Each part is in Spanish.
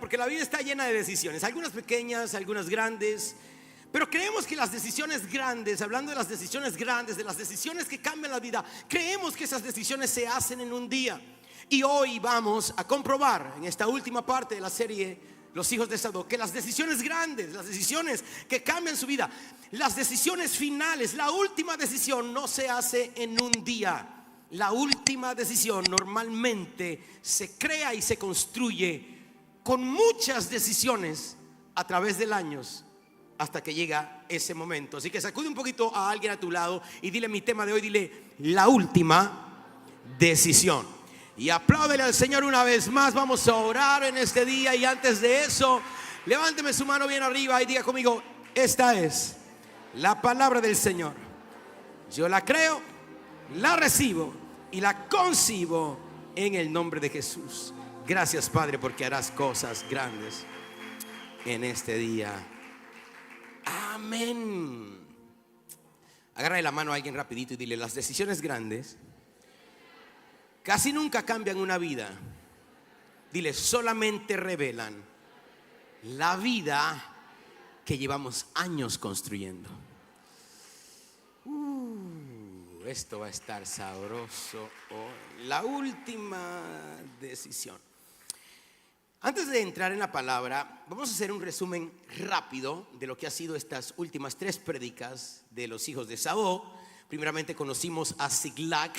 Porque la vida está llena de decisiones, algunas pequeñas, algunas grandes. Pero creemos que las decisiones grandes, hablando de las decisiones grandes, de las decisiones que cambian la vida, creemos que esas decisiones se hacen en un día. Y hoy vamos a comprobar en esta última parte de la serie Los hijos de Sadoc, que las decisiones grandes, las decisiones que cambian su vida, las decisiones finales, la última decisión no se hace en un día. La última decisión normalmente se crea y se construye con muchas decisiones a través del años hasta que llega ese momento. Así que sacude un poquito a alguien a tu lado y dile mi tema de hoy, dile la última decisión. Y apláudele al Señor una vez más. Vamos a orar en este día, y antes de eso, levánteme su mano bien arriba y diga conmigo: esta es la palabra del Señor. Yo la creo, la recibo y la concibo en el nombre de Jesús. Gracias, Padre, porque harás cosas grandes en este día. Amén. Agarra la mano a alguien rapidito y dile: las decisiones grandes casi nunca cambian una vida. Dile: solamente revelan la vida que llevamos años construyendo. Esto va a estar sabroso hoy. La última decisión. Antes de entrar en la palabra, vamos a hacer un resumen rápido de lo que ha sido estas últimas 3 prédicas de los hijos de Sadoc. Primeramente conocimos a Ziklag.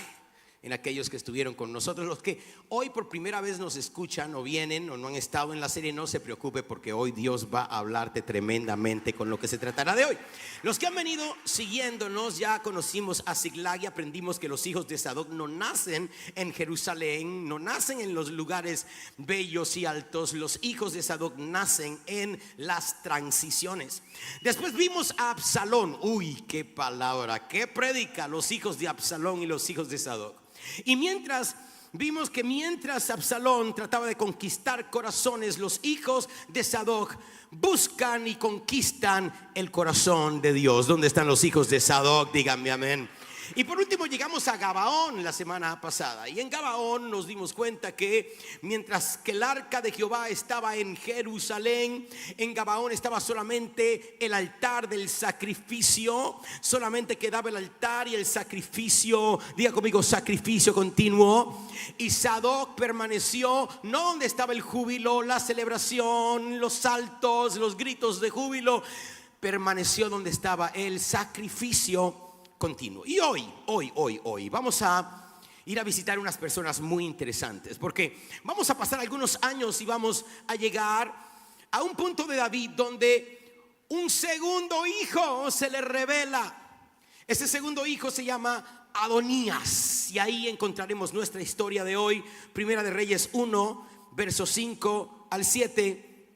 En aquellos que estuvieron con nosotros, los que hoy por primera vez nos escuchan o vienen o no han estado en la serie, no se preocupe, porque hoy Dios va a hablarte tremendamente con lo que se tratará de hoy. Los que han venido siguiéndonos, ya conocimos a Ziklag y aprendimos que los hijos de Sadoc no nacen en Jerusalén, no nacen en los lugares bellos y altos. Los hijos de Sadoc nacen en las transiciones. Después vimos a Absalón. Uy, qué palabra, qué predica, los hijos de Absalón y los hijos de Sadoc. Y vimos que mientras Absalón trataba de conquistar corazones, los hijos de Sadoc buscan y conquistan el corazón de Dios. ¿Dónde están los hijos de Sadoc? Díganme amén. Y por último llegamos a Gabaón la semana pasada, y en Gabaón nos dimos cuenta que mientras que el arca de Jehová estaba en Jerusalén, en Gabaón estaba solamente el altar del sacrificio. Solamente quedaba el altar y el sacrificio, diga conmigo, sacrificio continuo. Y Sadoc permaneció no donde estaba el júbilo, la celebración, los saltos, los gritos de júbilo. Permaneció donde estaba el sacrificio continuo. Y hoy vamos a ir a visitar unas personas muy interesantes, porque vamos a pasar algunos años y vamos a llegar a un punto de David donde un segundo hijo se le revela. Ese segundo hijo se llama Adonías, y ahí encontraremos nuestra historia de hoy. Primera de Reyes 1, versos 5 al 7,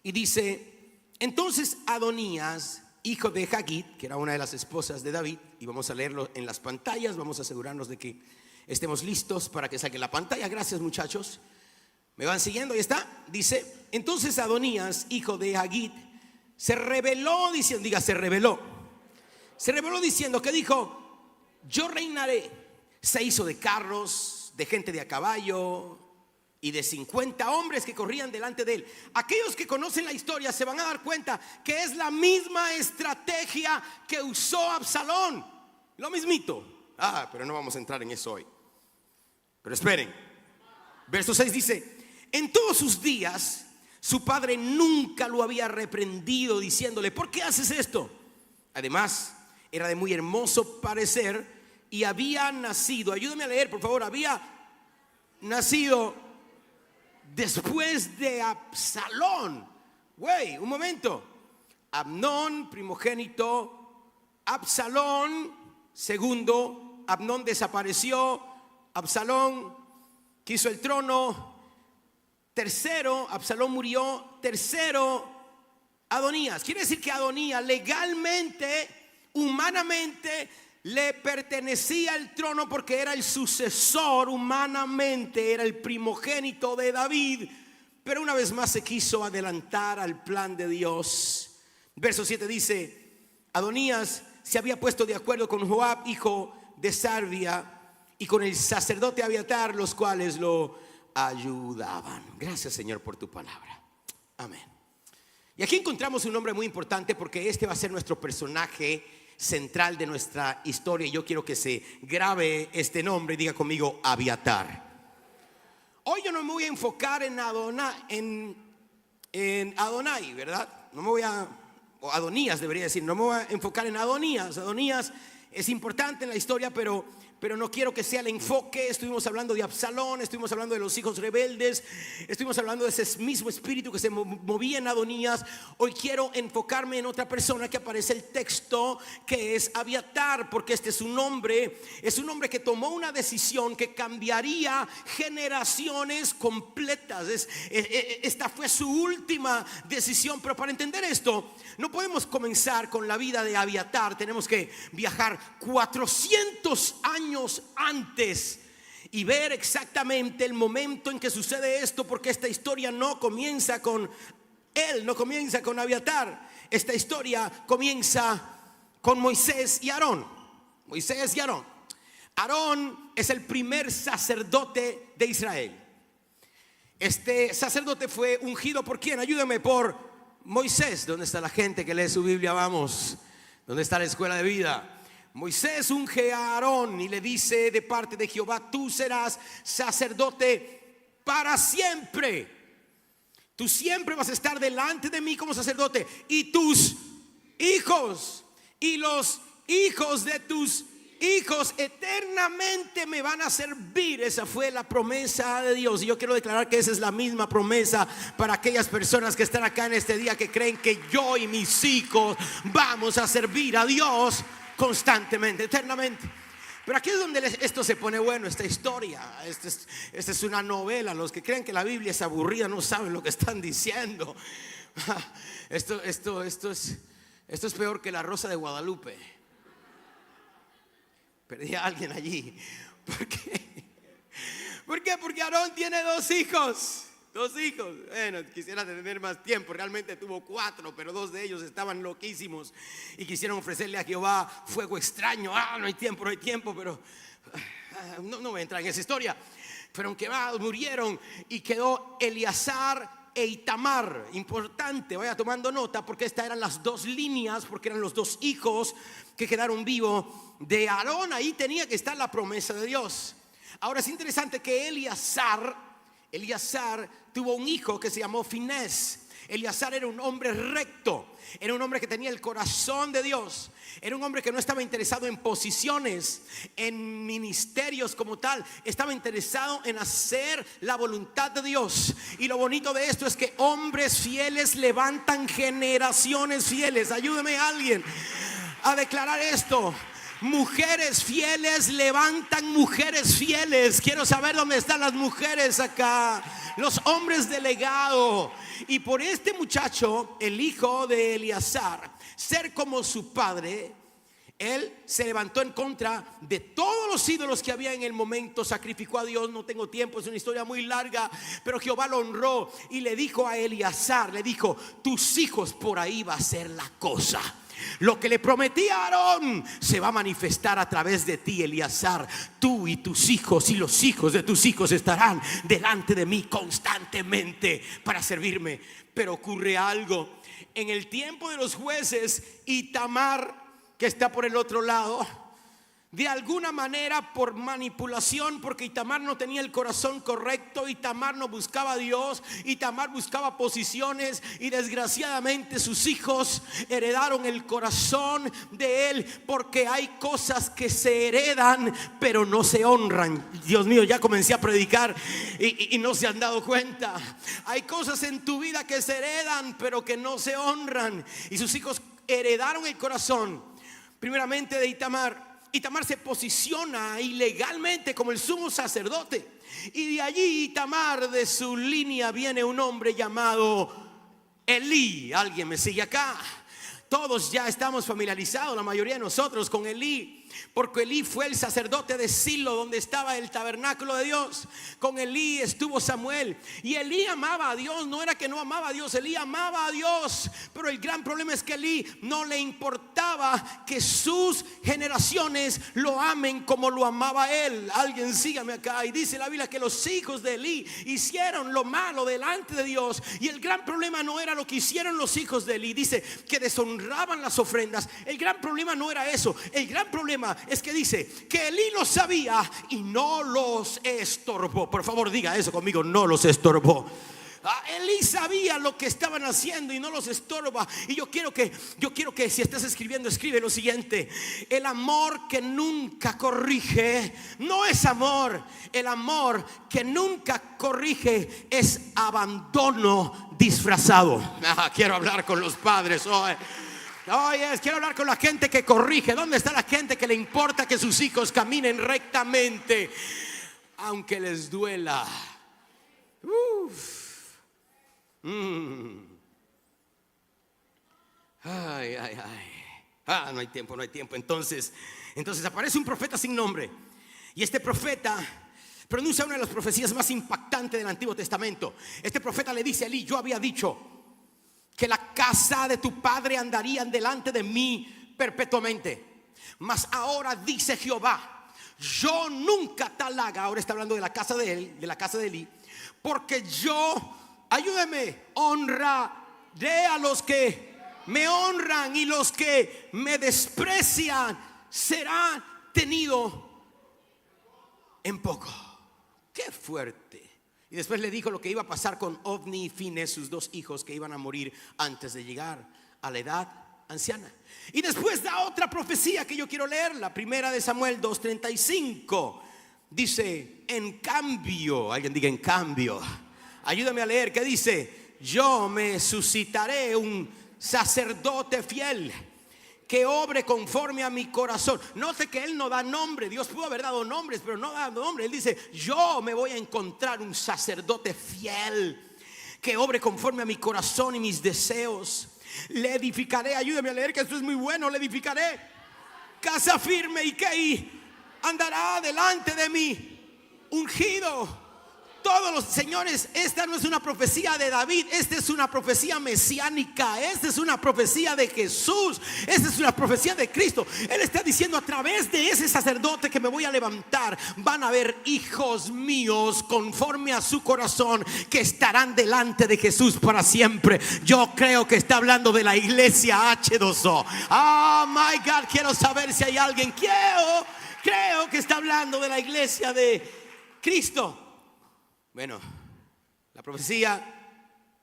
y dice: entonces Adonías, hijo de Hagit, que era una de las esposas de David, y vamos a leerlo en las pantallas, vamos a asegurarnos de que estemos listos para que salga la pantalla. Gracias, muchachos, ¿me van siguiendo? Ahí está. Dice: entonces Adonías, hijo de Hagit, se rebeló diciendo, diga, se rebeló diciendo, que dijo: yo reinaré. Se hizo de carros, de gente de a caballo y de 50 hombres que corrían delante de él. Aquellos que conocen la historia se van a dar cuenta que es la misma estrategia que usó Absalón. Lo mismito. Pero no vamos a entrar en eso hoy. Pero esperen. Verso 6 dice: en todos sus días su padre nunca lo había reprendido, diciéndole: ¿por qué haces esto? Además, era de muy hermoso parecer y había nacido, ayúdame a leer por favor, había nacido después de Absalón. Un momento. Amnón, primogénito; Absalón, segundo. Amnón desapareció, Absalón quiso el trono. Tercero, Absalón murió. Tercero, Adonías. Quiere decir que Adonías legalmente, humanamente, le pertenecía el trono porque era el sucesor. Humanamente era el primogénito de David, pero una vez más se quiso adelantar al plan de Dios. Verso 7 dice: Adonías se había puesto de acuerdo con Joab, hijo de Sarvia, y con el sacerdote Abiatar, los cuales lo ayudaban. Gracias, Señor, por tu palabra. Amén. Y aquí encontramos un nombre muy importante, porque este va a ser nuestro personaje central de nuestra historia. Y yo quiero que se grabe este nombre y diga conmigo: Abiatar. Hoy yo no me voy a enfocar en Adonai, ¿verdad? No me voy a, o Adonías debería decir, no me voy a enfocar en Adonías. Adonías es importante en la historia, pero no quiero que sea el enfoque. Estuvimos hablando de Absalón, estuvimos hablando de los hijos rebeldes, estuvimos hablando de ese mismo espíritu que se movía en Adonías. Hoy quiero enfocarme en otra persona que aparece en el texto, que es Abiatar, porque este es un hombre que tomó una decisión que cambiaría generaciones completas. Esta fue su última decisión. Pero para entender esto, no podemos comenzar con la vida de Abiatar. Tenemos que viajar 400 años antes y ver exactamente el momento en que sucede esto, porque esta historia no comienza con él, no comienza con Abiatar. Esta historia comienza con Moisés y Aarón. Moisés y Aarón. Aarón es el primer sacerdote de Israel. Este sacerdote fue ungido ¿por quién? Ayúdame, por Moisés. ¿Dónde está la gente que lee su Biblia? Vamos. ¿Dónde está la escuela de vida? Moisés unge a Aarón y le dice de parte de Jehová: tú serás sacerdote para siempre. Tú siempre vas a estar delante de mí como sacerdote, y tus hijos y los hijos de tus hijos eternamente me van a servir. Esa fue la promesa de Dios. Y yo quiero declarar que esa es la misma promesa para aquellas personas que están acá en este día, que creen que yo y mis hijos vamos a servir a Dios constantemente, eternamente. Pero aquí es donde esto se pone bueno, esta historia. Esta es una novela. Los que creen que la Biblia es aburrida no saben lo que están diciendo. Esto es peor que la Rosa de Guadalupe. Perdí a alguien allí. ¿Por qué? ¿Por qué? Porque Aarón tiene dos hijos. Bueno, quisiera tener más tiempo. Realmente tuvo 4, pero 2 de ellos estaban loquísimos y quisieron ofrecerle a Jehová fuego extraño. No hay tiempo, pero no voy a entrar en esa historia. Fueron quemados, murieron, y quedó Eleazar e Itamar. Importante, vaya tomando nota, porque estas eran las 2 líneas, porque eran los 2 hijos que quedaron vivos de Aarón. Ahí tenía que estar la promesa de Dios. Ahora es interesante que Eleazar tuvo un hijo que se llamó Finés. Eleazar era un hombre recto, era un hombre que tenía el corazón de Dios, era un hombre que no estaba interesado en posiciones, en ministerios como tal. Estaba interesado en hacer la voluntad de Dios. Y lo bonito de esto es que hombres fieles levantan generaciones fieles. Ayúdeme alguien a declarar esto. Mujeres fieles levantan mujeres fieles. Quiero saber dónde están las mujeres acá, los hombres de legado. Y por este muchacho, el hijo de Eleazar, ser como su padre, él se levantó en contra de todos los ídolos que había en el momento. Sacrificó a Dios. No tengo tiempo, es una historia muy larga, pero Jehová lo honró y le dijo a Eleazar, le dijo: tus hijos, por ahí va a ser la cosa. Lo que le prometí a Aarón se va a manifestar a través de ti, Eleazar. Tú y tus hijos y los hijos de tus hijos estarán delante de mí constantemente para servirme. Pero ocurre algo. En el tiempo de los jueces, Itamar, que está por el otro lado, de alguna manera, por manipulación, porque Itamar no tenía el corazón correcto, Itamar no buscaba a Dios, Itamar buscaba posiciones, y desgraciadamente sus hijos heredaron el corazón de él, porque hay cosas que se heredan pero no se honran. Dios mío, ya comencé a predicar y no se han dado cuenta. Hay cosas en tu vida que se heredan pero que no se honran, y sus hijos heredaron el corazón primeramente de Itamar. Itamar se posiciona ilegalmente como el sumo sacerdote, y de allí Itamar, de su línea, viene un hombre llamado Elí. ¿Alguien me sigue acá? Todos ya estamos familiarizados, la mayoría de nosotros, con Elí. porque Elí fue el sacerdote de Silo, donde estaba el tabernáculo de Dios. Con Elí estuvo Samuel, y Elí amaba a Dios. No era que no amaba a Dios, Elí amaba a Dios, pero el gran problema es que Elí no le importaba que sus generaciones lo amen como lo amaba él. Alguien sígame acá. Y dice la Biblia que los hijos de Elí hicieron lo malo delante de Dios, y el gran problema no era lo que hicieron los hijos de Elí. Dice que deshonraban las ofrendas. El gran problema no era eso. El gran problema es que dice que Elí lo sabía y no los estorbó. Por favor, diga eso conmigo: no los estorbó. Elí sabía lo que estaban haciendo y no los estorba. Y yo quiero que si estás escribiendo, escribe lo siguiente: el amor que nunca corrige no es amor. El amor que nunca corrige es abandono disfrazado. Quiero hablar con los padres hoy. Quiero hablar con la gente que corrige. ¿Dónde está la gente que le importa que sus hijos caminen rectamente, aunque les duela? No hay tiempo. Entonces aparece un profeta sin nombre, y este profeta pronuncia una de las profecías más impactantes del Antiguo Testamento. Este profeta le dice a Elí: yo había dicho que la casa de tu padre andarían delante de mí perpetuamente, mas ahora dice Jehová: yo nunca tal haga. Ahora está hablando de la casa de él, de la casa de Elí, porque yo, ayúdeme, honraré a los que me honran, y los que me desprecian serán tenidos en poco. Qué fuerte. Y después le dijo lo que iba a pasar con Ofni y Fines, sus dos hijos que iban a morir antes de llegar a la edad anciana. Y después da otra profecía que yo quiero leer, la primera de Samuel 2:35. Dice: en cambio, alguien diga en cambio. Ayúdame a leer. ¿Qué dice? Yo me suscitaré un sacerdote fiel que obre conforme a mi corazón. Note que él no da nombre. Dios pudo haber dado nombres, pero no da nombre. Él dice: yo me voy a encontrar un sacerdote fiel que obre conforme a mi corazón y mis deseos. Le edificaré, ayúdame a leer que esto es muy bueno. Le edificaré casa firme, y que andará delante de mí ungido. Todos los señores, esta no es una profecía de David, esta es una profecía mesiánica, esta es una profecía de Jesús, esta es una profecía de Cristo. Él está diciendo: a través de ese sacerdote que me voy a levantar, van a haber hijos míos conforme a su corazón, que estarán delante de Jesús para siempre. Yo creo que está hablando de la iglesia H2O. Oh my God, quiero saber si hay alguien. Creo que está hablando de la iglesia de Cristo. Bueno, la profecía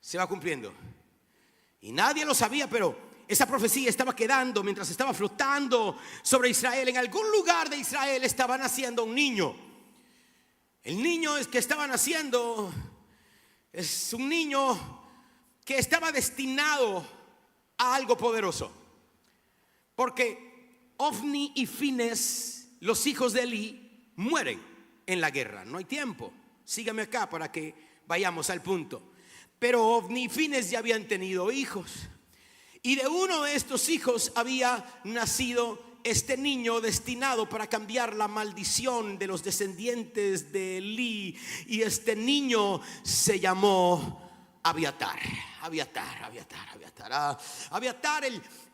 se va cumpliendo, y nadie lo sabía, pero esa profecía estaba quedando mientras estaba flotando sobre Israel. En algún lugar de Israel estaba naciendo un niño. El niño que estaba naciendo es un niño que estaba destinado a algo poderoso, porque Ofni y Fines, los hijos de Elí, mueren en la guerra. No hay tiempo. Sígame acá para que vayamos al punto. Pero Ofni y Fines ya habían tenido hijos, y de uno de estos hijos había nacido este niño destinado para cambiar la maldición de los descendientes de Elí. Y este niño se llamó Abiatar,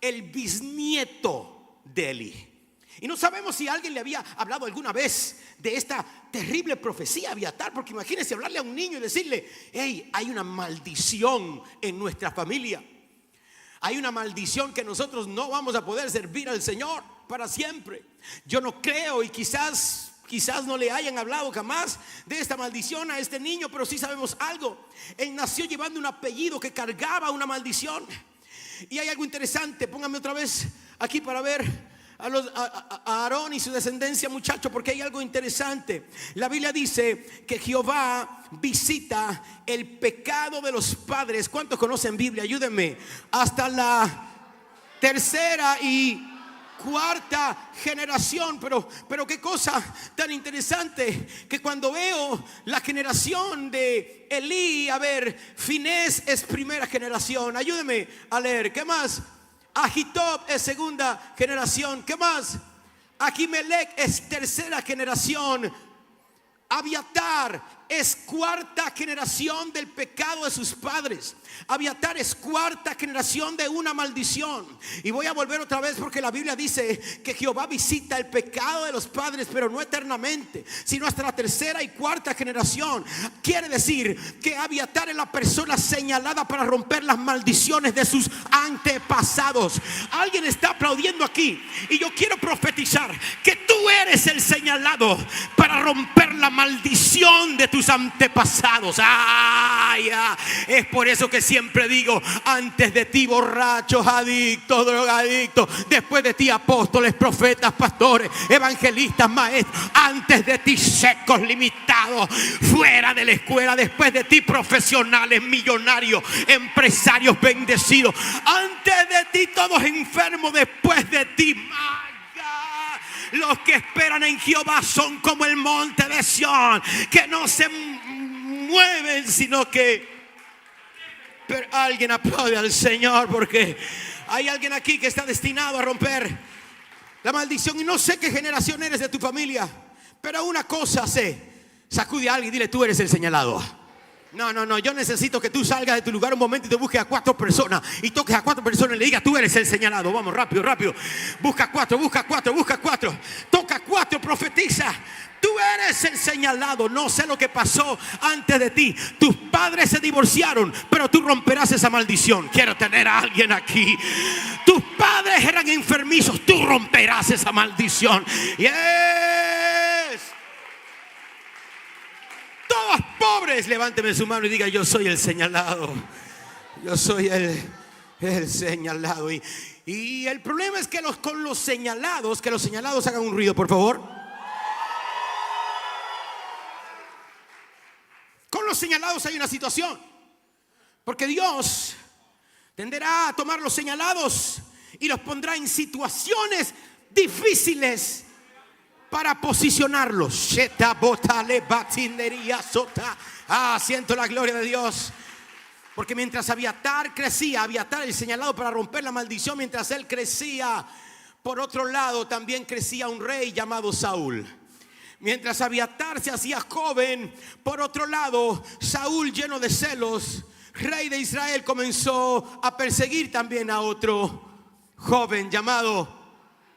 el bisnieto de Elí. Y no sabemos si alguien le había hablado alguna vez de esta terrible profecía a Abiatar, porque imagínense hablarle a un niño y decirle: hey, hay una maldición en nuestra familia. Hay una maldición que nosotros no vamos a poder servir al Señor para siempre. Yo no creo, y quizás no le hayan hablado jamás de esta maldición a este niño, pero sí sabemos algo. Él nació llevando un apellido que cargaba una maldición. Y hay algo interesante. Póngame otra vez aquí para ver a Aarón y su descendencia, muchachos, porque hay algo interesante. La Biblia dice que Jehová visita el pecado de los padres. ¿Cuántos conocen Biblia? Ayúdenme. Hasta la tercera y cuarta generación. Pero qué cosa tan interesante, que cuando veo la generación de Elí, a ver, Finés es primera generación. Ayúdeme a leer. ¿Qué más? Ahitob es segunda generación. ¿Qué más? Ahimelech es tercera generación. Abiatar es cuarta generación del pecado de sus padres. Abiatar es cuarta generación de una maldición. Y voy a volver otra vez porque la Biblia dice que Jehová visita el pecado de los padres, pero no eternamente, sino hasta la tercera y cuarta generación. Quiere decir que Abiatar es la persona señalada para romper las maldiciones de sus antepasados. Alguien está aplaudiendo aquí, y yo quiero profetizar que tú eres el señalado para romper la maldición de tus antepasados. Es por eso que siempre digo: antes de ti borrachos, adictos, drogadictos; después de ti apóstoles, profetas, pastores, evangelistas, maestros; antes de ti secos, limitados, fuera de la escuela; después de ti profesionales, millonarios, empresarios bendecidos; antes de ti todos enfermos; después de ti los que esperan en Jehová son como el monte de Sión, que no se mueven, sino que... Pero alguien aplaude al Señor, porque hay alguien aquí que está destinado a romper la maldición. Y no sé qué generación eres de tu familia, pero una cosa sé: sacude a alguien y dile: tú eres el señalado. No, yo necesito que tú salgas de tu lugar un momento y te busques a 4 personas y toques a 4 personas y le digas: tú eres el señalado. Vamos, rápido. Busca 4. Toca 4, profetiza: tú eres el señalado. No sé lo que pasó antes de ti. Tus padres se divorciaron, pero tú romperás esa maldición. Quiero tener a alguien aquí. Tus padres eran enfermizos, tú romperás esa maldición. Yes. Todos pobres, levánteme su mano y diga: yo soy el señalado. Yo soy el señalado. Y el problema es que con los señalados, que los señalados hagan un ruido, por favor. Con los señalados hay una situación, porque Dios tenderá a tomar los señalados y los pondrá en situaciones difíciles para posicionarlos. Siento la gloria de Dios. Porque mientras Abiatar crecía, Abiatar el señalado para romper la maldición, mientras él crecía, por otro lado también crecía un rey llamado Saúl. Mientras Abiatar se hacía joven, por otro lado Saúl, lleno de celos, rey de Israel, comenzó a perseguir también a otro joven llamado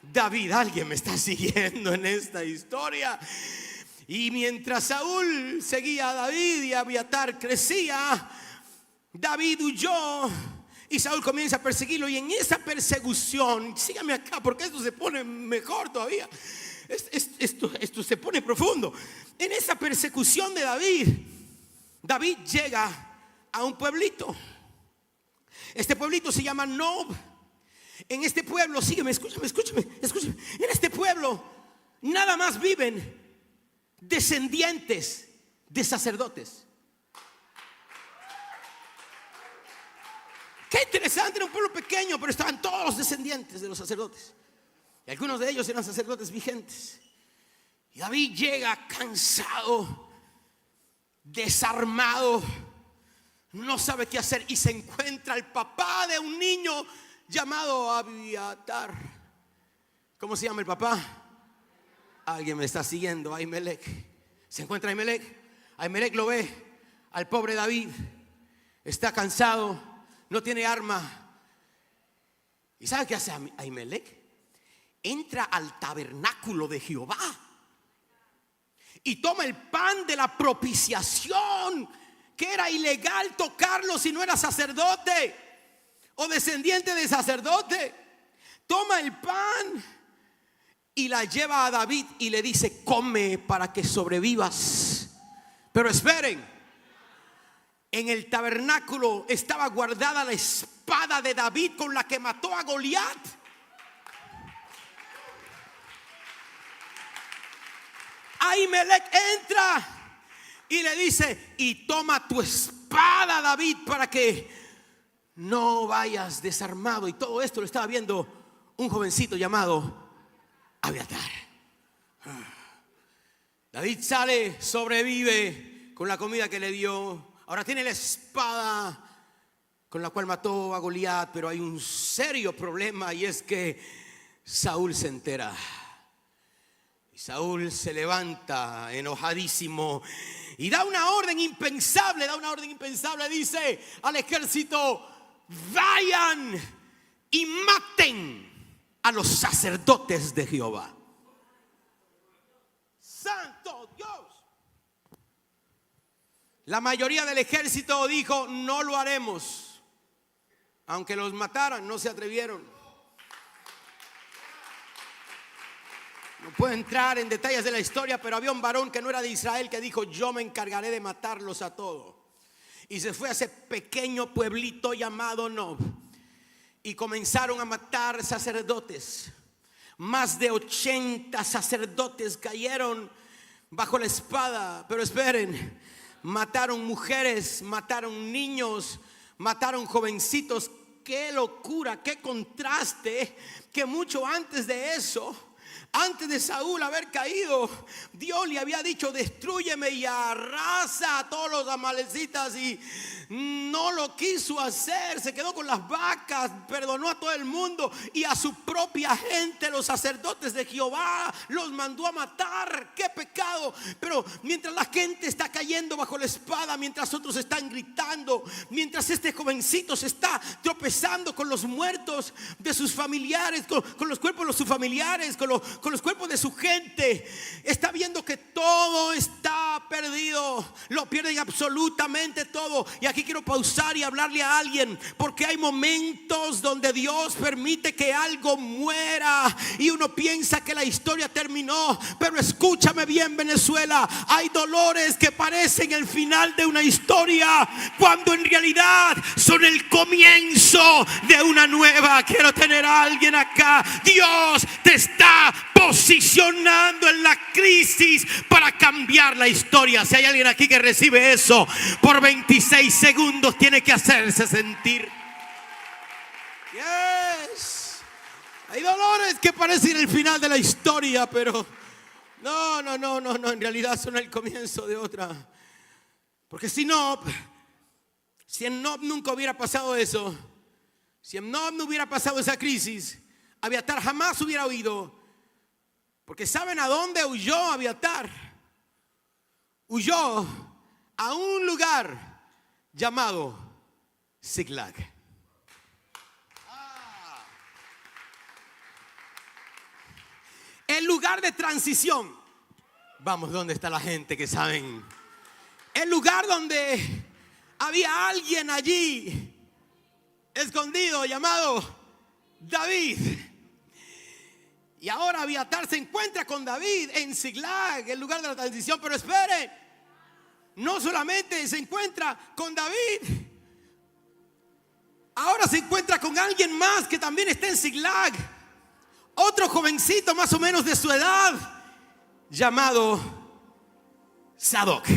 David. Alguien me está siguiendo en esta historia. Y mientras Saúl seguía a David y Abiatar crecía, David huyó y Saúl comienza a perseguirlo. Y en esa persecución, sígame acá porque esto se pone mejor todavía. Esto se pone profundo. En esa persecución de David llega a un pueblito. Este pueblito se llama Nob. En este pueblo, sígueme, escúchame. En este pueblo nada más viven descendientes de sacerdotes. Qué interesante, era un pueblo pequeño, pero estaban todos los descendientes de los sacerdotes. Y algunos de ellos eran sacerdotes vigentes. Y David llega cansado, desarmado, no sabe qué hacer, y se encuentra el papá de un niño llamado Abiatar. ¿Cómo se llama el papá? Alguien me está siguiendo. Ahimelech. Se encuentra Ahimelech. Ahimelech lo ve al pobre David. Está cansado, no tiene arma. ¿Y sabe qué hace Ahimelech? Entra al tabernáculo de Jehová y toma el pan de la propiciación, que era ilegal tocarlo si no era sacerdote o descendiente de sacerdote. Toma el pan y la lleva a David y le dice: come para que sobrevivas. Pero esperen, en el tabernáculo estaba guardada la espada de David con la que mató a Goliat. Ahimelech entra y le dice: y toma tu espada, David, para que no vayas desarmado. Y todo esto lo estaba viendo un jovencito llamado Abiatar. David sale, sobrevive con la comida que le dio. Ahora tiene la espada con la cual mató a Goliat, pero hay un serio problema, y es que Saúl se entera. Saúl se levanta enojadísimo y da una orden impensable, dice al ejército: vayan y maten a los sacerdotes de Jehová. Santo Dios. La mayoría del ejército dijo: no lo haremos. Aunque los mataran, no se atrevieron. No puedo entrar en detalles de la historia, pero había un varón que no era de Israel que dijo: yo me encargaré de matarlos a todos. Y se fue a ese pequeño pueblito llamado Nob y comenzaron a matar sacerdotes. Más de 80 sacerdotes cayeron bajo la espada. Pero esperen, mataron mujeres, mataron niños, mataron jovencitos. Qué locura, qué contraste, que mucho antes de eso, antes de Saúl haber caído, Dios le había dicho: destrúyeme y arrasa a todos los amalecitas, y no lo quiso hacer. Se quedó con las vacas, perdonó a todo el mundo, y a su propia gente, los sacerdotes de Jehová, los mandó a matar. ¡Qué pecado! Pero mientras la gente está cayendo bajo la espada, mientras otros están gritando, mientras este jovencito se está tropezando con los muertos de sus familiares, con los cuerpos de sus familiares, con los cuerpos de su gente, está viendo que todo está perdido, lo pierden absolutamente todo. Y aquí quiero pausar y hablarle a alguien, porque hay momentos donde Dios permite que algo muera y uno piensa que la historia terminó. Pero escúchame bien, Venezuela, hay dolores que parecen el final de una historia, cuando en realidad son el comienzo de una nueva. Quiero tener a alguien acá. Dios te está posicionando en la crisis para cambiar la historia. Si hay alguien aquí que recibe eso, por 26 segundos tiene que hacerse sentir. Yes. Hay dolores que parecen el final de la historia, pero no, en realidad son el comienzo de otra. Porque si en Nob nunca hubiera pasado eso, si en Nob no hubiera pasado esa crisis, Abiatar jamás hubiera huido. Porque ¿saben a dónde huyó Abiatar? Huyó a un lugar llamado Ziklag. El lugar de transición. Vamos, ¿dónde está la gente que saben? El lugar donde había alguien allí escondido llamado David. Y ahora Abiatar se encuentra con David en Ziklag, el lugar de la transición. Pero esperen, no solamente se encuentra con David, ahora se encuentra con alguien más que también está en Ziklag. Otro jovencito más o menos de su edad, llamado Sadoc.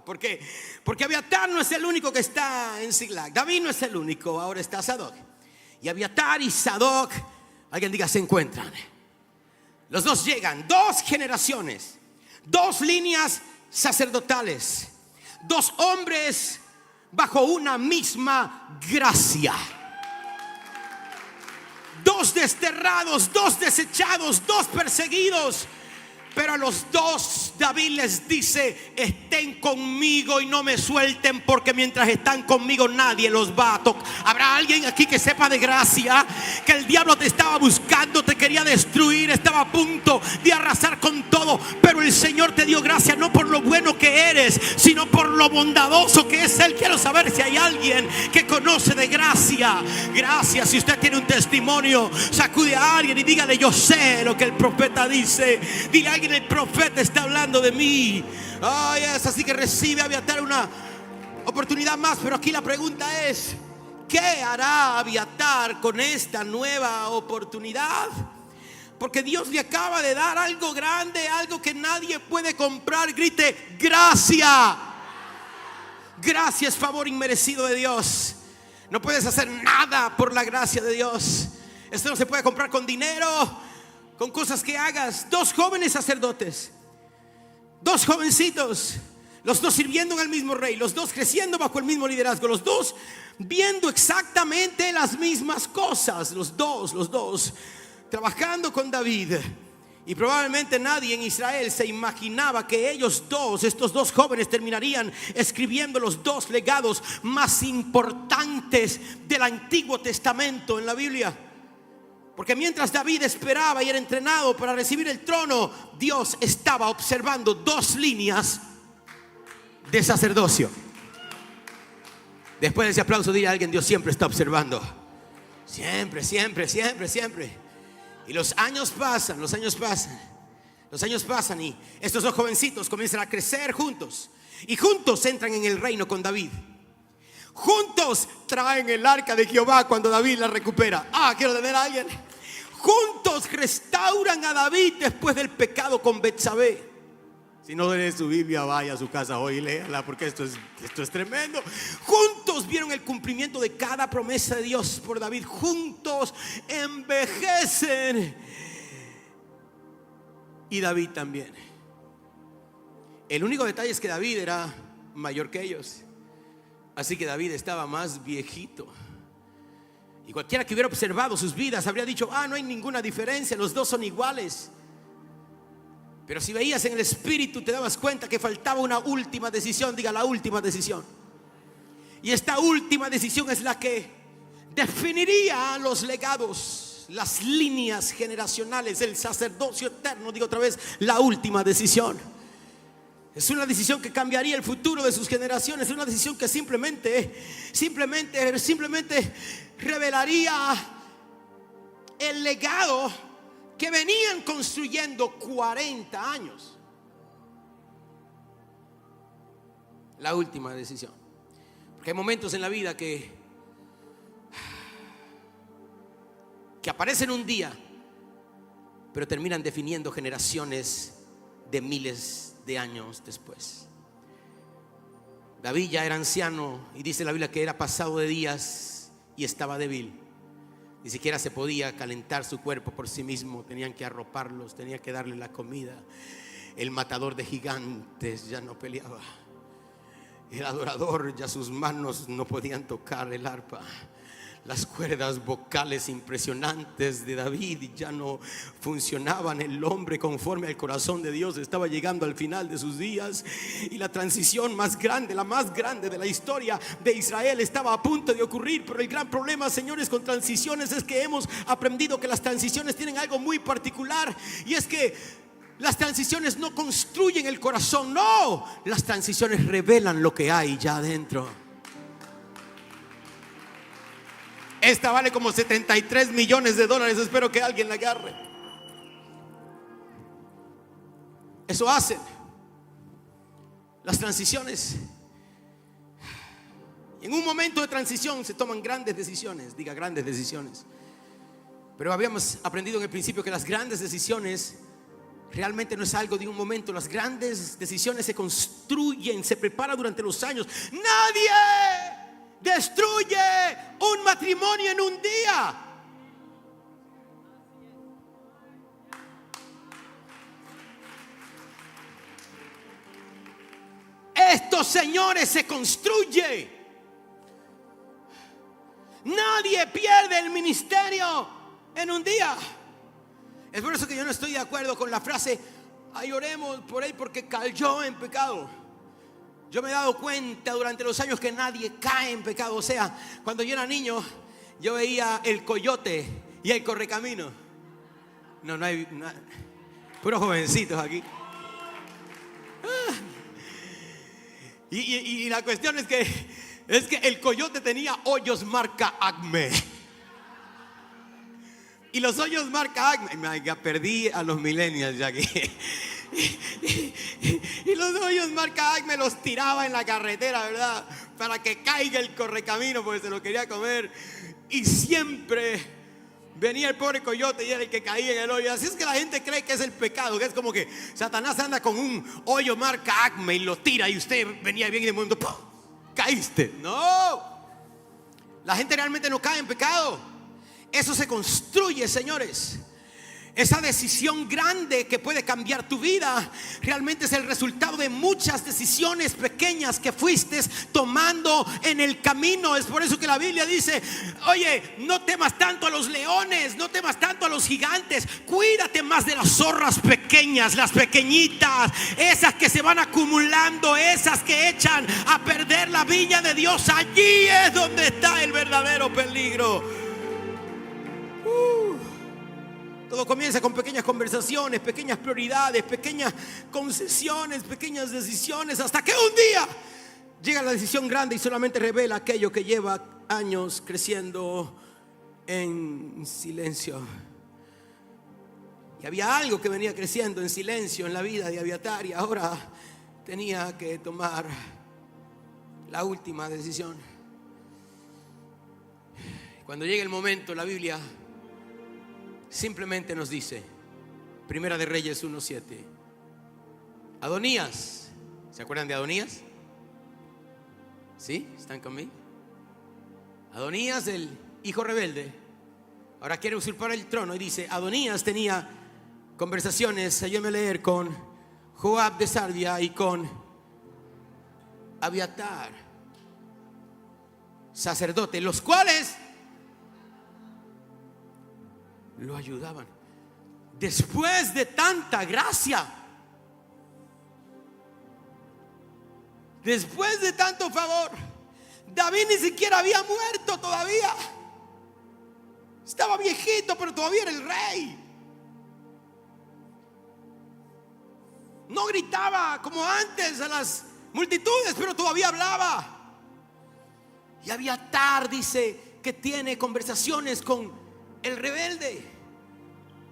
¿Por qué? Porque Abiatar no es el único que está en Ziklag. David no es el único, ahora está Sadoc. Y Abiatar y Sadoc, alguien diga, se encuentran. Los dos llegan, 2 generaciones, 2 líneas sacerdotales, 2 hombres bajo una misma gracia. 2 desterrados, 2 desechados, 2 perseguidos. Pero a los 2 David les dice: estén conmigo y no me suelten, porque mientras están conmigo nadie los va a tocar. ¿Habrá alguien aquí que sepa de gracia? Que el diablo te estaba buscando, te quería destruir, estaba a punto de arrasar con todo, pero el Señor te dio gracia, no por lo bueno que eres, sino por lo bondadoso que es Él. Quiero saber si hay alguien que conoce de gracia. Gracias. Si usted tiene un testimonio, sacude a alguien y dígale: yo sé lo que el profeta dice. Dile a alguien: el profeta está hablando de mí. Es así que recibe Abiatar una oportunidad más. Pero aquí la pregunta es: ¿qué hará Abiatar con esta nueva oportunidad? Porque Dios le acaba de dar algo grande, algo que nadie puede comprar. Grite: gracia. Gracia es favor inmerecido de Dios. No puedes hacer nada por la gracia de Dios. Esto no se puede comprar con dinero, con cosas que hagas. 2 jóvenes sacerdotes, 2 jovencitos, los 2 sirviendo en el mismo rey, los 2 creciendo bajo el mismo liderazgo, los 2 viendo exactamente las mismas cosas, los dos trabajando con David. Y probablemente nadie en Israel se imaginaba que estos dos jóvenes, terminarían escribiendo los dos legados más importantes del Antiguo Testamento en la Biblia. Porque mientras David esperaba y era entrenado para recibir el trono, Dios estaba observando dos líneas de sacerdocio. Después de ese aplauso, dile a alguien: Dios siempre está observando. Siempre, siempre, siempre, siempre. Y los años pasan y estos dos jovencitos comienzan a crecer juntos. Y juntos entran en el reino con David. Juntos traen el arca de Jehová cuando David la recupera. Quiero tener a alguien. Juntos restauran a David después del pecado con Betsabé. Si no lee su Biblia, vaya a su casa hoy y léala, porque esto es tremendo. Juntos vieron el cumplimiento de cada promesa de Dios por David. Juntos envejecen. Y David también. El único detalle es que David era mayor que ellos. Así que David estaba más viejito. Y cualquiera que hubiera observado sus vidas habría dicho: no hay ninguna diferencia, los dos son iguales. Pero si veías en el espíritu, te dabas cuenta que faltaba una última decisión. Diga: la última decisión. Y esta última decisión es la que definiría los legados, las líneas generacionales, el sacerdocio eterno. Digo otra vez: la última decisión. Es una decisión que cambiaría el futuro de sus generaciones. Es una decisión que simplemente revelaría el legado que venían construyendo 40 años. La última decisión. Porque hay momentos en la vida que aparecen un día, pero terminan definiendo generaciones de miles de años después. David ya era anciano y dice la Biblia que era pasado de días y estaba débil. Ni siquiera se podía calentar su cuerpo por sí mismo. Tenían que arroparlos, tenían que darle la comida. El matador de gigantes ya no peleaba. El adorador, ya sus manos no podían tocar el arpa. Las cuerdas vocales impresionantes de David ya no funcionaban. El hombre, conforme al corazón de Dios, estaba llegando al final de sus días. Y la transición más grande, la más grande de la historia de Israel, estaba a punto de ocurrir. Pero el gran problema, señores, con transiciones es que hemos aprendido que las transiciones tienen algo muy particular. Y es que las transiciones no construyen el corazón. No, las transiciones revelan lo que hay ya adentro. Esta vale como $73 millones. Espero que alguien la agarre. Eso hacen las transiciones. En un momento de transición se toman grandes decisiones. Diga: grandes decisiones. Pero habíamos aprendido en el principio que las grandes decisiones realmente no es algo de un momento. Las grandes decisiones se construyen, se preparan durante los años. Nadie destruye un matrimonio en un día. Estos señores se construye. Nadie pierde el ministerio en un día. Es por eso que yo no estoy de acuerdo con la frase: ay, oremos por él porque cayó en pecado. Yo me he dado cuenta durante los años que nadie cae en pecado. O sea, cuando yo era niño, yo veía El Coyote y El Correcamino. No hay puros jovencitos aquí. Y la cuestión es que El Coyote tenía hoyos marca Acme. Y los hoyos marca Acme, ya perdí a los millennials ya aquí. Y los hoyos marca Acme los tiraba en la carretera, ¿verdad? Para que caiga el correcamino, porque se lo quería comer. Y siempre venía el pobre coyote y era el que caía en el hoyo. Así es que la gente cree que es el pecado, que es como que Satanás anda con un hoyo marca Acme y lo tira y usted venía bien y de momento ¡pum!, caíste. No, la gente realmente no cae en pecado. Eso se construye, señores. Esa decisión grande que puede cambiar tu vida realmente es el resultado de muchas decisiones pequeñas que fuiste tomando en el camino. Es por eso que la Biblia dice: oye, no temas tanto a los leones, no temas tanto a los gigantes, cuídate más de las zorras pequeñas, las pequeñitas, esas que se van acumulando, esas que echan a perder la viña de Dios. Allí es donde está el verdadero peligro. Todo comienza con pequeñas conversaciones, pequeñas prioridades, pequeñas concesiones, pequeñas decisiones, hasta que un día llega la decisión grande y solamente revela aquello que lleva años creciendo en silencio. Y había algo que venía creciendo en silencio en la vida de Abiatar, y ahora tenía que tomar la última decisión. Cuando llega el momento, la Biblia simplemente nos dice, Primera de Reyes 1:7, Adonías. ¿Se acuerdan de Adonías? ¿Sí? ¿Están conmigo? Adonías, el hijo rebelde, ahora quiere usurpar el trono, y dice: Adonías tenía conversaciones, ayúdame a leer, con Joab de Sarbia y con Abiatar, sacerdote, los cuales lo ayudaban. Después de tanta gracia, después de tanto favor, David ni siquiera había muerto todavía. Estaba viejito, pero todavía era el rey. No gritaba como antes a las multitudes, pero todavía hablaba. Y Abiatar dice que tiene conversaciones con el rebelde,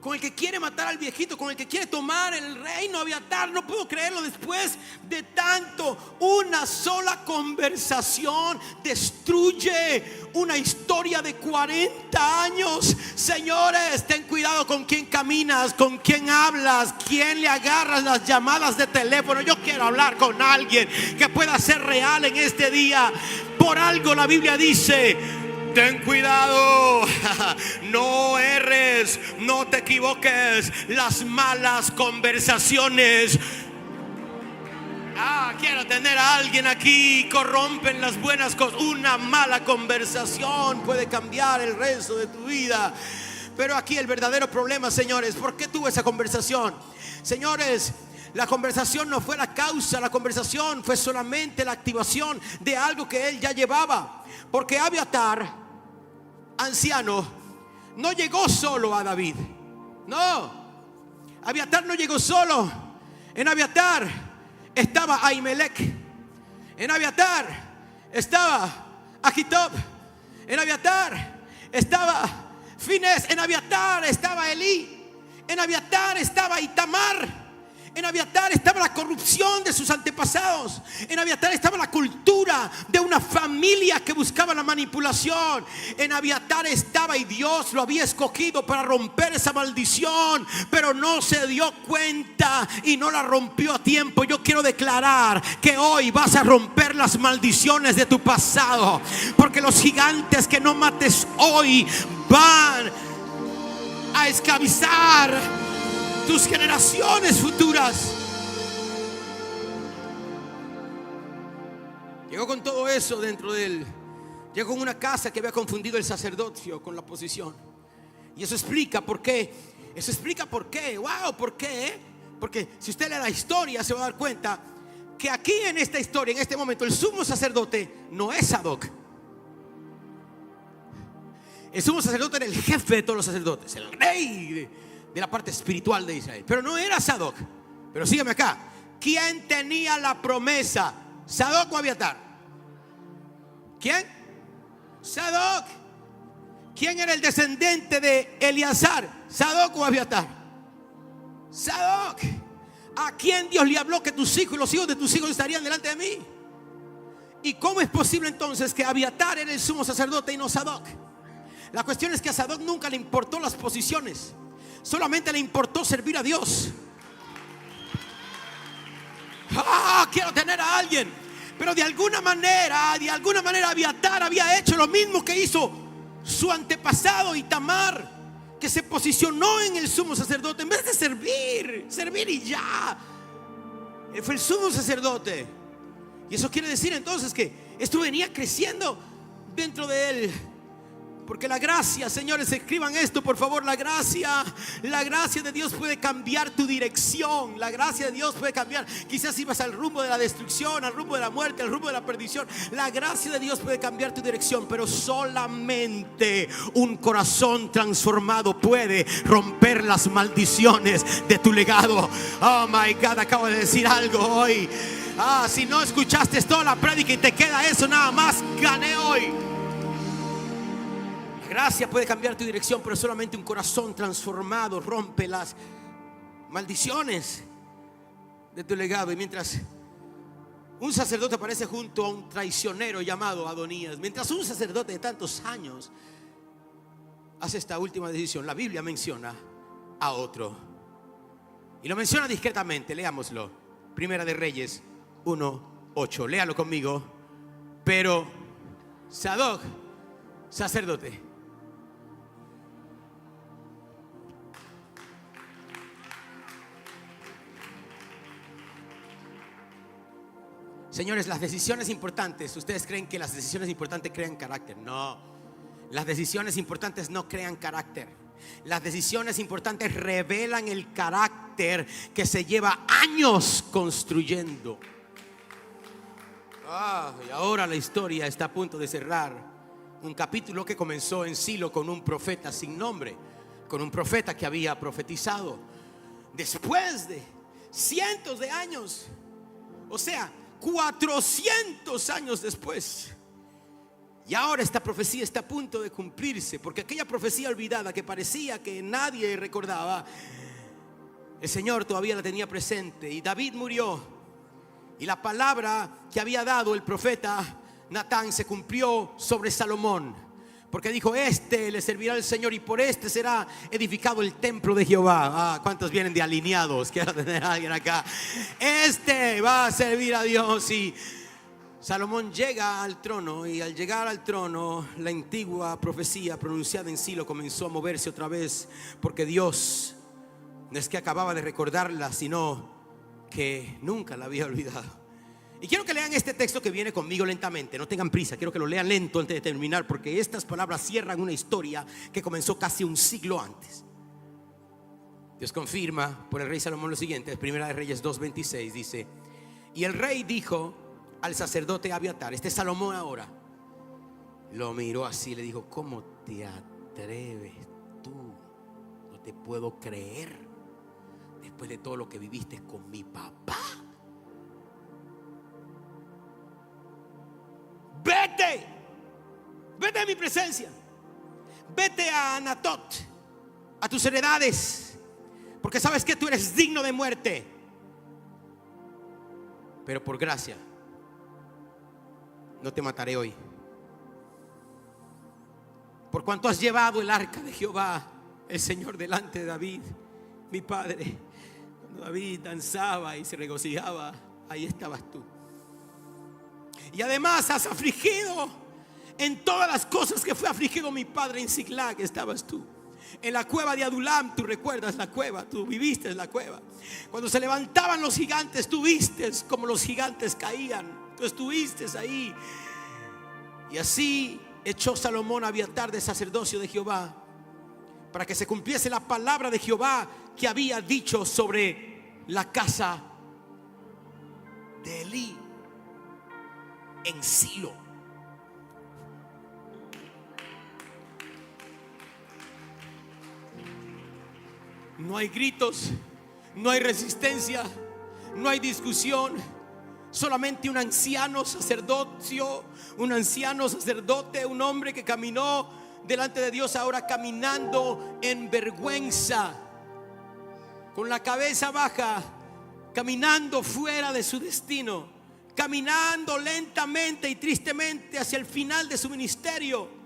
con el que quiere matar al viejito, con el que quiere tomar el reino. Abiatar, no puedo creerlo, después de tanto, una sola conversación destruye una historia de 40 años. Señores, ten cuidado con quién caminas, con quién hablas, quién le agarras las llamadas de teléfono. Yo quiero hablar con alguien que pueda ser real en este día. Por algo la Biblia dice: ten cuidado, no erres, no te equivoques. Las malas conversaciones, quiero tener a alguien aquí, corrompen las buenas cosas. Una mala conversación puede cambiar el resto de tu vida. Pero aquí el verdadero problema, señores, ¿por qué tuvo esa conversación? Señores, la conversación no fue la causa, la conversación fue solamente la activación de algo que él ya llevaba. Porque Abiatar, anciano, no llegó solo a David. No, Abiatar no llegó solo. En Abiatar estaba Ahimelech. En Abiatar estaba Ahitob. En Abiatar estaba Finés. En Abiatar estaba Elí. En Abiatar estaba Itamar. En Abiatar estaba la corrupción de sus antepasados. En Abiatar estaba la cultura de una familia que buscaba la manipulación. En Abiatar estaba, y Dios lo había escogido para romper esa maldición, pero no se dio cuenta y no la rompió a tiempo. Yo quiero declarar que hoy vas a romper las maldiciones de tu pasado, porque los gigantes que no mates hoy van a esclavizar tus generaciones futuras. Llegó con todo eso dentro de él. Llegó con una casa que había confundido el sacerdocio con la posición. Y eso explica por qué. Eso explica por qué. Wow, ¿por qué? Porque si usted lee la historia se va a dar cuenta que aquí en esta historia, en este momento, el sumo sacerdote no es Sadoc. El sumo sacerdote era el jefe de todos los sacerdotes, el rey de la parte espiritual de Israel. Pero no era Sadoc. Pero sígueme acá. ¿Quién tenía la promesa? ¿Sadoc o Abiatar? ¿Quién? Sadoc. ¿Quién era el descendente de Eleazar? ¿Sadoc o Abiatar? Sadoc. ¿A quién Dios le habló que tus hijos y los hijos de tus hijos estarían delante de mí? ¿Y cómo es posible entonces que Abiatar era el sumo sacerdote y no Sadoc? La cuestión es que a Sadoc nunca le importó las posiciones, solamente le importó servir a Dios. Quiero tener a alguien. Pero de alguna manera Abiatar había hecho lo mismo que hizo su antepasado Itamar. que se posicionó en el sumo sacerdote en vez de servir y ya. Él fue el sumo sacerdote. Y eso quiere decir entonces que esto venía creciendo dentro de él. Porque la gracia, señores, escriban esto por favor, la gracia de Dios puede cambiar tu dirección. La gracia de Dios puede cambiar. Quizás ibas al rumbo de la destrucción, al rumbo de la muerte, al rumbo de la perdición. La gracia de Dios puede cambiar tu dirección, pero solamente un corazón transformado puede romper las maldiciones de tu legado. Oh my God, acabo de decir algo hoy. Si no escuchaste toda la prédica y te queda eso nada más, gané hoy. Gracia puede cambiar tu dirección, pero solamente un corazón transformado rompe las maldiciones de tu legado. Y mientras un sacerdote aparece junto a un traicionero llamado Adonías, mientras un sacerdote de tantos años hace esta última decisión, la Biblia menciona a otro. Y lo menciona discretamente, leámoslo. Primera de Reyes 1:8, léalo conmigo. Pero Sadoc, sacerdote, señores, las decisiones importantes, ¿ustedes creen que las decisiones importantes crean carácter? No, las decisiones importantes no crean carácter. Las decisiones importantes revelan el carácter que se lleva años construyendo. Y ahora la historia está a punto de cerrar. Un capítulo que comenzó en Silo con un profeta sin nombre, con un profeta que había profetizado después de cientos de años, o sea, 400 años después. Y ahora esta profecía está a punto de cumplirse, porque aquella profecía olvidada que parecía que nadie recordaba, el Señor todavía la tenía presente. Y David murió, y la palabra que había dado el profeta Natán se cumplió sobre Salomón, porque dijo: este le servirá al Señor y por este será edificado el templo de Jehová. ¿Cuántos vienen de alineados? Quiero tener a alguien acá. Este va a servir a Dios. Y Salomón llega al trono, y al llegar al trono, la antigua profecía pronunciada en Silo comenzó a moverse otra vez, porque Dios no es que acababa de recordarla, sino que nunca la había olvidado. Y quiero que lean este texto que viene conmigo lentamente. No tengan prisa, quiero que lo lean lento antes de terminar, porque estas palabras cierran una historia que comenzó casi un siglo antes. Dios confirma por el rey Salomón lo siguiente. Primera de Reyes 2:26 dice: y el rey dijo al sacerdote Abiatar, este es Salomón ahora, lo miró así y le dijo: ¿cómo te atreves tú? No te puedo creer, después de todo lo que viviste con mi papá. Vete de mi presencia, vete a Anatot, a tus heredades, porque sabes que tú eres digno de muerte, pero por gracia no te mataré hoy, por cuanto has llevado el arca de Jehová, el Señor, delante de David, mi padre. Cuando David danzaba y se regocijaba, ahí estabas tú. Y además has afligido en todas las cosas que fue afligido mi padre en Siclag, estabas tú. En la cueva de Adulam, tú recuerdas la cueva, tú viviste en la cueva. Cuando se levantaban los gigantes, tú viste como los gigantes caían, tú estuviste ahí. Y así echó Salomón a Abiatar de sacerdocio de Jehová, para que se cumpliese la palabra de Jehová que había dicho sobre la casa de Elí en Silo. No hay gritos, no hay resistencia, no hay discusión. Solamente un anciano sacerdocio, un anciano sacerdote, un hombre que caminó delante de Dios, ahora caminando en vergüenza, con la cabeza baja, caminando fuera de su destino, caminando lentamente y tristemente hacia el final de su ministerio.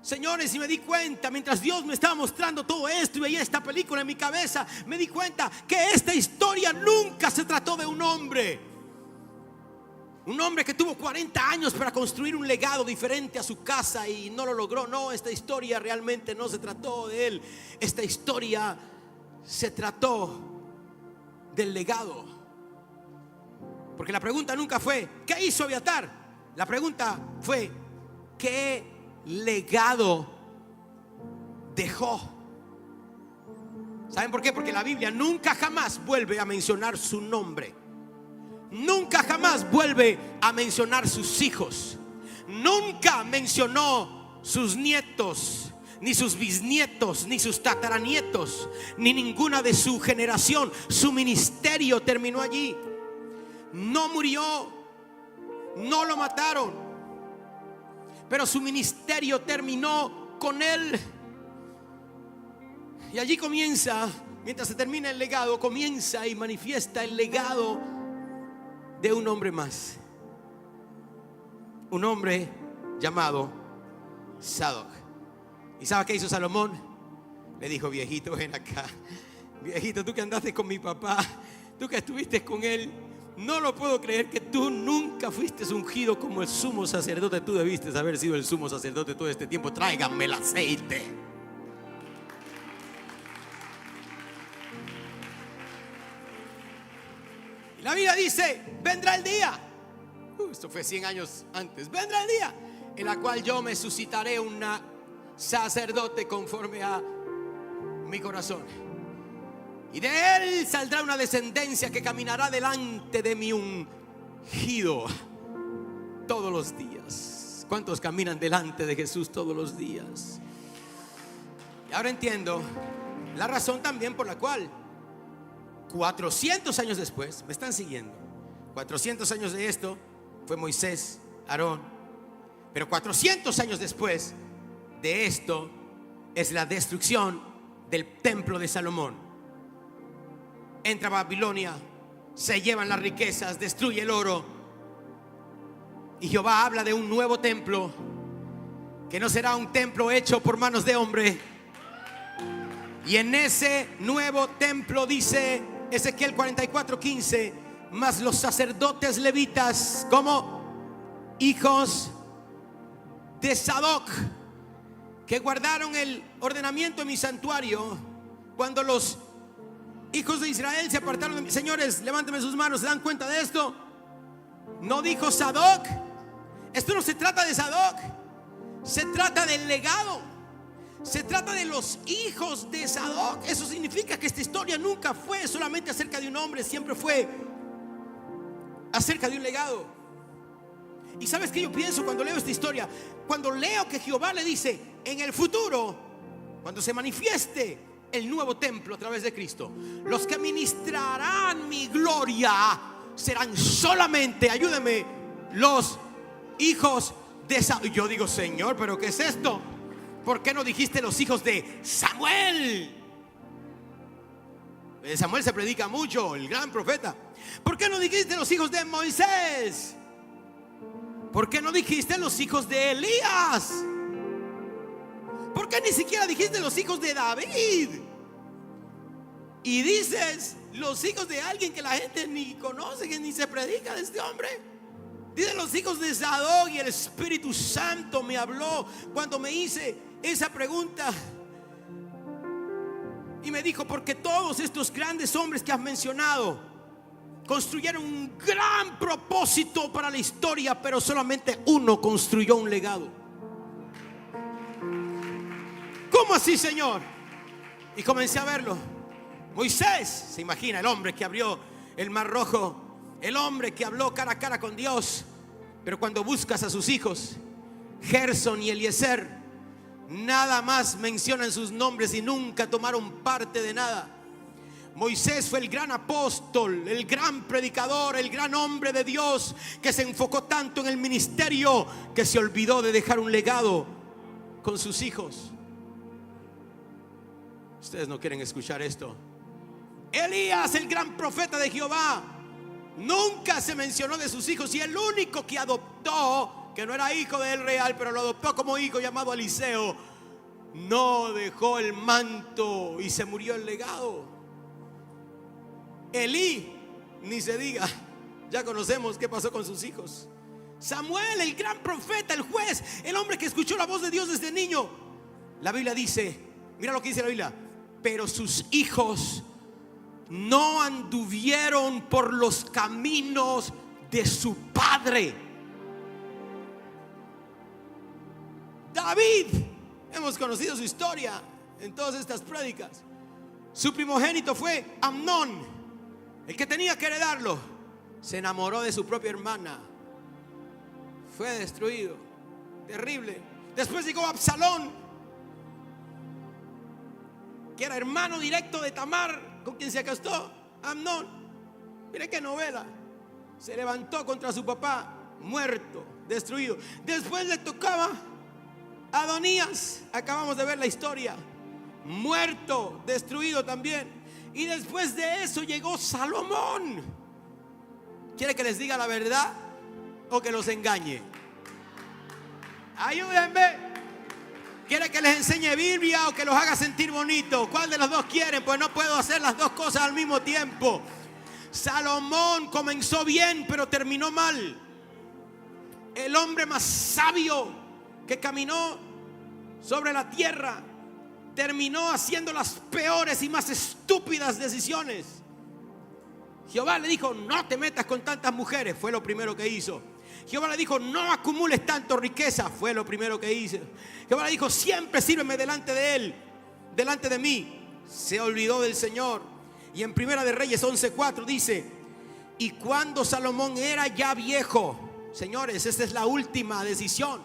Señores, y me di cuenta, mientras Dios me estaba mostrando todo esto y veía esta película en mi cabeza, me di cuenta que esta historia nunca se trató de un hombre. Un hombre que tuvo 40 años para construir un legado diferente a su casa y no lo logró. No, esta historia realmente no se trató de él. Esta historia se trató del legado. Porque la pregunta nunca fue ¿qué hizo Abiatar? La pregunta fue ¿qué legado dejó? ¿Saben por qué? Porque la Biblia nunca jamás vuelve a mencionar su nombre. Nunca jamás vuelve a mencionar sus hijos. Nunca mencionó sus nietos, ni sus bisnietos, ni sus tataranietos, ni ninguna de su generación. Su ministerio terminó allí. No murió, no lo mataron, pero su ministerio terminó con él. Y allí comienza, mientras se termina el legado, comienza y manifiesta el legado de un hombre más. Un hombre llamado Sadoc. ¿Y sabe qué hizo Salomón? Le dijo: viejito, ven acá. Viejito, tú que andaste con mi papá, tú que estuviste con él, no lo puedo creer que tú nunca fuiste ungido como el sumo sacerdote. Tú debiste haber sido el sumo sacerdote todo este tiempo. Tráiganme el aceite. La Biblia dice: vendrá el día, esto fue 100 años antes, vendrá el día en la cual yo me suscitaré un sacerdote conforme a mi corazón, y de él saldrá una descendencia que caminará delante de mi ungido todos los días. ¿Cuántos caminan delante de Jesús todos los días? Y ahora entiendo la razón también por la cual 400 años después, me están siguiendo, 400 años de esto fue Moisés, Aarón, pero 400 años después de esto es la destrucción del templo de Salomón. Entra a Babilonia, se llevan las riquezas, destruye el oro, y Jehová habla de un nuevo templo que no será un templo hecho por manos de hombre. Y en ese nuevo templo dice Ezequiel 44:15: mas los sacerdotes levitas, como hijos de Sadoc, que guardaron el ordenamiento de mi santuario, cuando los hijos de Israel se apartaron de mí. Señores, levánteme sus manos. ¿Se dan cuenta de esto? No dijo Sadoc. Esto no se trata de Sadoc, se trata del legado. Se trata de los hijos de Sadoc. Eso significa que esta historia nunca fue solamente acerca de un hombre, siempre fue acerca de un legado. Y sabes que yo pienso cuando leo esta historia, cuando leo que Jehová le dice: en el futuro, cuando se manifieste el nuevo templo a través de Cristo, los que ministrarán mi gloria serán solamente, ayúdeme, los hijos de Sadoc. Y yo digo: Señor, ¿pero qué es esto? ¿Por qué no dijiste los hijos de Samuel? De Samuel se predica mucho, el gran profeta. ¿Por qué no dijiste los hijos de Moisés? ¿Por qué no dijiste los hijos de Elías? ¿Por qué ni siquiera dijiste los hijos de David? Y dices los hijos de alguien que la gente ni conoce, que ni se predica de este hombre. Dice los hijos de Sadoc. Y el Espíritu Santo me habló cuando me hice esa pregunta y me dijo: porque todos estos grandes hombres que has mencionado construyeron un gran propósito para la historia, pero solamente uno construyó un legado. ¿Cómo así, Señor? Y comencé a verlo. Moisés, se imagina, el hombre que abrió el mar rojo, el hombre que habló cara a cara con Dios. Pero cuando buscas a sus hijos, Gerson y Eliezer, nada más mencionan sus nombres y nunca tomaron parte de nada. Moisés fue el gran apóstol, el gran predicador, el gran hombre de Dios, que se enfocó tanto en el ministerio que se olvidó de dejar un legado con sus hijos. Ustedes no quieren escuchar esto. Elías, el gran profeta de Jehová, nunca se mencionó de sus hijos, y el único que adoptó, que no era hijo del real, pero lo adoptó como hijo, llamado Eliseo, no dejó el manto y se murió el legado. Elí, ni se diga. Ya conocemos qué pasó con sus hijos. Samuel, el gran profeta, el juez, el hombre que escuchó la voz de Dios desde niño. La Biblia dice, mira lo que dice la Biblia: pero sus hijos no anduvieron por los caminos de su padre. David, hemos conocido su historia en todas estas prédicas. Su primogénito fue Amnón, el que tenía que heredarlo. Se enamoró de su propia hermana, fue destruido, terrible. Después llegó Absalón, que era hermano directo de Tamar, con quien se acostó Amnón. Mire qué novela. Se levantó contra su papá, muerto, destruido. Después le tocaba Adonías, acabamos de ver la historia, muerto, destruido también. Y después de eso llegó Salomón. ¿Quiere que les diga la verdad o que los engañe? Ayúdenme. ¿Quiere que les enseñe Biblia o que los haga sentir bonito? ¿Cuál de los dos quieren? Pues no puedo hacer las dos cosas al mismo tiempo. Salomón comenzó bien, pero terminó mal. El hombre más sabio que caminó sobre la tierra terminó haciendo las peores y más estúpidas decisiones. Jehová le dijo: no te metas con tantas mujeres. Fue lo primero que hizo. Jehová le dijo: no acumules tanto riqueza. Fue lo primero que hizo. Jehová le dijo: siempre sírveme delante de él, delante de mí. Se olvidó del Señor. Y en Primera de Reyes 11:4 dice: y cuando Salomón era ya viejo. Señores, esta es la última decisión.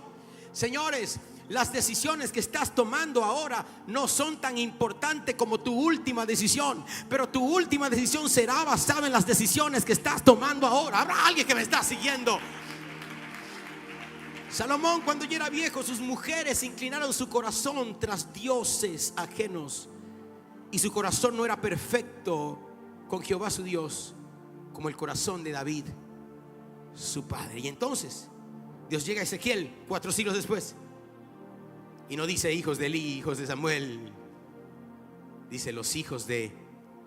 Señores, las decisiones que estás tomando ahora no son tan importantes como tu última decisión, pero tu última decisión será basada en las decisiones que estás tomando ahora. ¿Habrá alguien que me está siguiendo? Salomón, cuando ya era viejo, sus mujeres inclinaron su corazón tras dioses ajenos, y su corazón no era perfecto con Jehová su Dios como el corazón de David su padre. Y entonces Dios llega a Ezequiel 4 siglos después y no dice hijos de Elí, hijos de Samuel, dice los hijos de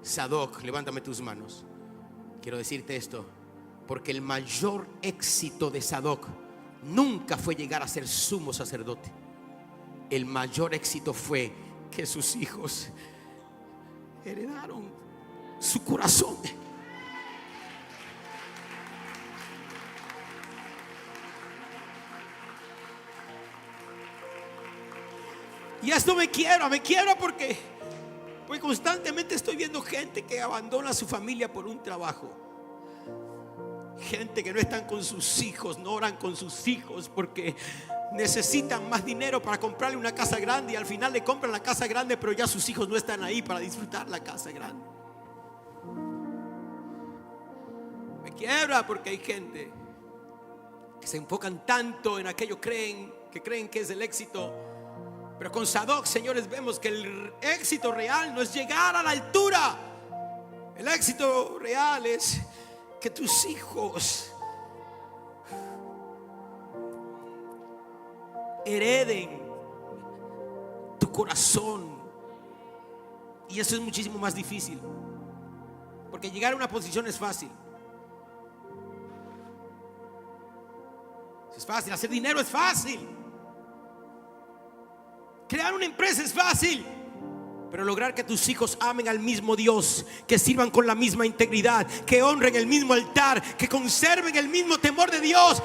Sadoc. Levántame tus manos. Quiero decirte esto porque el mayor éxito de Sadoc nunca fue llegar a ser sumo sacerdote. El mayor éxito fue que sus hijos heredaron su corazón. Y esto me quiebra porque constantemente estoy viendo gente que abandona a su familia por un trabajo. Gente que no están con sus hijos, no oran con sus hijos porque necesitan más dinero para comprarle una casa grande, y al final le compran la casa grande, pero ya sus hijos no están ahí para disfrutar la casa grande. Me quiebra porque hay gente que se enfocan tanto en aquello que creen que es el éxito. Pero con Sadoc, señores, vemos que el éxito real no es llegar a la altura. El éxito real es que tus hijos hereden tu corazón. Y eso es muchísimo más difícil, porque llegar a una posición es fácil. Es fácil, hacer dinero es fácil, crear una empresa es fácil, pero lograr que tus hijos amen al mismo Dios, que sirvan con la misma integridad, que honren el mismo altar, que conserven el mismo temor de Dios,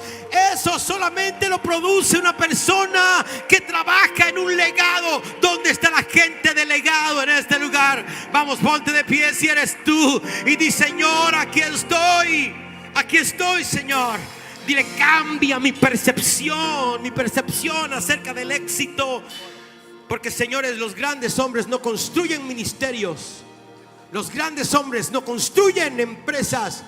eso solamente lo produce una persona que trabaja en un legado. ¿Dónde está la gente de legado en este lugar? Vamos, ponte de pie si eres tú y di: Señor, aquí estoy, Señor. Dile: cambia mi percepción acerca del éxito. Porque, señores, los grandes hombres no construyen ministerios, los grandes hombres no construyen empresas,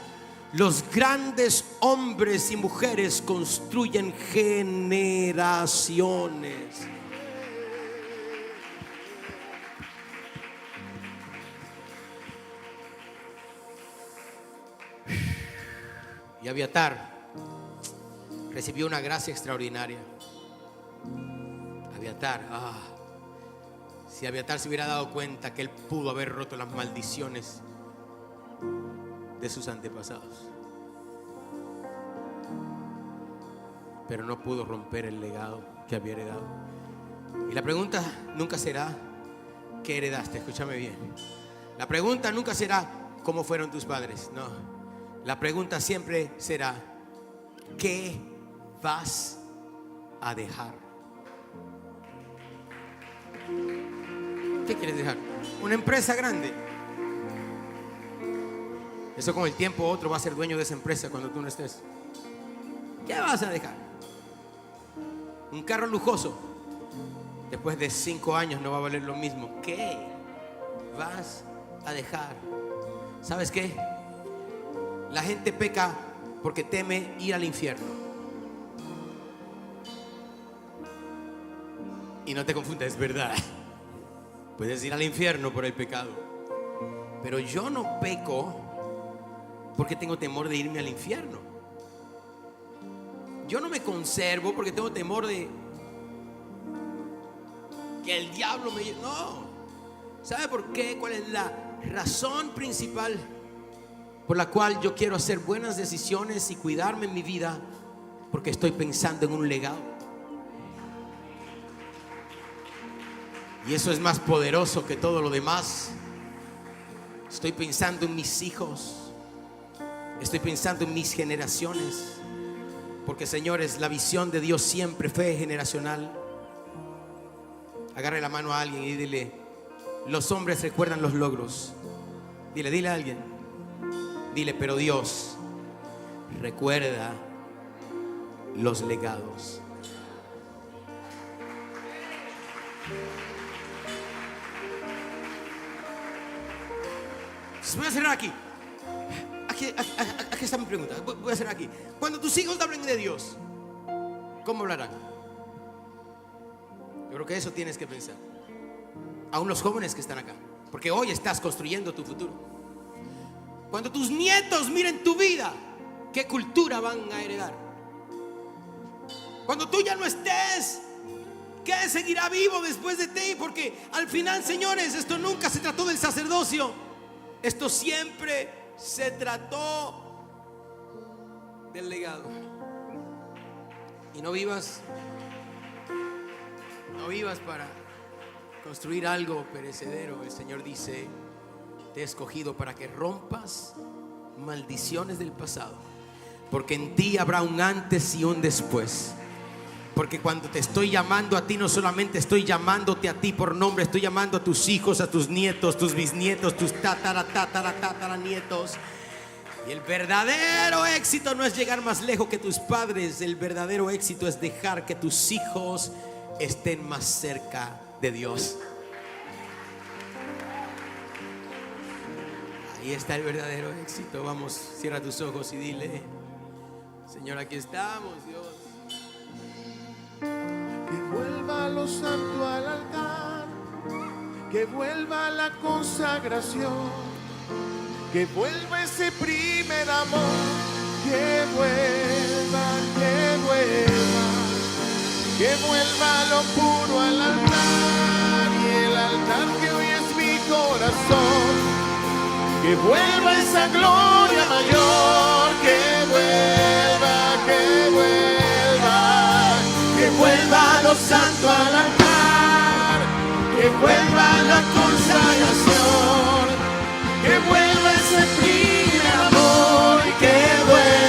los grandes hombres y mujeres construyen generaciones. Y Abiatar recibió una gracia extraordinaria. Si Abiatar se hubiera dado cuenta que él pudo haber roto las maldiciones de sus antepasados. pero no pudo romper el legado que había heredado. Y la pregunta nunca será ¿qué heredaste? Escúchame bien. La pregunta nunca será ¿cómo fueron tus padres? No. La pregunta siempre será ¿qué vas a dejar? ¿Qué quieres dejar? Una empresa grande. Eso con el tiempo otro va a ser dueño de esa empresa cuando tú no estés. ¿Qué vas a dejar? Un carro lujoso. Después de 5 años no va a valer lo mismo. ¿Qué vas a dejar? ¿Sabes qué? La gente peca porque teme ir al infierno. Y no te confundas, es verdad. Puedes ir al infierno por el pecado. Pero yo no peco porque tengo temor de irme al infierno. Yo no me conservo porque tengo temor de que el diablo me... No. ¿Sabe por qué? ¿Cuál es la razón principal por la cual yo quiero hacer buenas decisiones y cuidarme en mi vida? Porque estoy pensando en un legado. Y eso es más poderoso que todo lo demás. Estoy pensando en mis hijos. Estoy pensando en mis generaciones. Porque, señores, la visión de Dios siempre fue generacional. Agarre la mano a alguien y dile: los hombres recuerdan los logros. Dile a alguien. Dile: pero Dios recuerda los legados. Voy a hacer aquí. Aquí está mi pregunta. Voy a hacer aquí. Cuando tus hijos hablen de Dios, ¿cómo hablarán? Yo creo que eso tienes que pensar. Aún los jóvenes que están acá, porque hoy estás construyendo tu futuro. Cuando tus nietos miren tu vida, ¿qué cultura van a heredar? Cuando tú ya no estés, ¿qué seguirá vivo después de ti? Porque al final, señores, esto nunca se trató del sacerdocio. Esto siempre se trató del legado. Y no vivas para construir algo perecedero. El Señor dice: te he escogido para que rompas maldiciones del pasado, porque en ti habrá un antes y un después. Porque cuando te estoy llamando a ti, no solamente estoy llamándote a ti por nombre, estoy llamando a tus hijos, a tus nietos, tus bisnietos, tus tataranietos. Y el verdadero éxito no es llegar más lejos que tus padres. El verdadero éxito es dejar que tus hijos estén más cerca de Dios. Ahí está el verdadero éxito. Vamos, cierra tus ojos y dile: Señor, aquí estamos, Dios. Que vuelva lo santo al altar, que vuelva la consagración, que vuelva ese primer amor, que vuelva, que vuelva lo puro al altar, y el altar que hoy es mi corazón, que vuelva esa gloria mayor, que vuelva, que vuelva lo santo al altar, que vuelva la consagración, que vuelva ese primer amor, que vuelva.